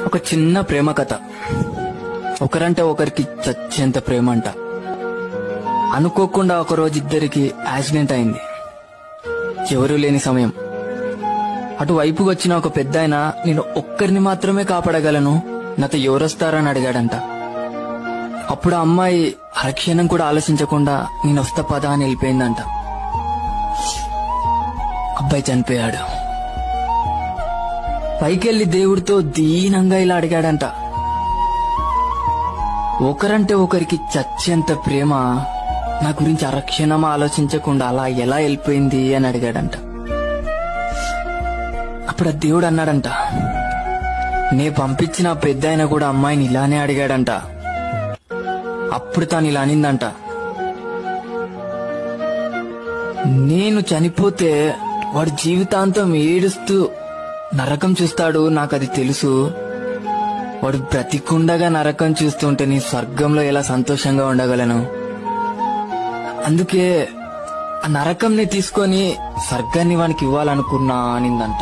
ఒక చిన్న ప్రేమ కథ. ఒకరంటే ఒకరికి చచ్చేంత ప్రేమ అంట. అనుకోకుండా ఒకరోజు ఇద్దరికి యాక్సిడెంట్ అయింది. ఎవరూ లేని సమయం. అటువైపుకి వచ్చిన ఒక పెద్దాయన నేను ఒక్కరిని మాత్రమే కాపాడగలను, నాతో ఎవరొస్తారని అడిగాడంట. అప్పుడు ఆ అమ్మాయి అరక్షణం కూడా ఆలోచించకుండా నేను వస్తా పదా అని వెళ్ళిపోయిందంట. అబ్బాయి చనిపోయాడు. పైకెళ్లి దేవుడితో దీనంగా ఇలా అడిగాడంట, ఒకరంటే ఒకరికి చచ్చేంత ప్రేమ నా గురించి అరక్షణం ఆలోచించకుండా అలా ఎలా వెళ్ళిపోయింది అని అడిగాడంట. అప్పుడు ఆ దేవుడు అన్నాడంట, నే పంపించిన పెద్దాయన కూడా అమ్మాయిని ఇలానే అడిగాడంట. అప్పుడు తాను ఇలా అనిందంట, నేను చనిపోతే వాడు జీవితాంతం ఏడుస్తూ నరకం చూస్తాడు, నాకది తెలుసు. వాడు బ్రతికుండగా నరకం చూస్తుంటే నీ స్వర్గంలో ఎలా సంతోషంగా ఉండగలను. అందుకే ఆ నరకంని తీసుకొని స్వర్గాన్ని వానికి ఇవ్వాలనుకున్నా అనిందంట.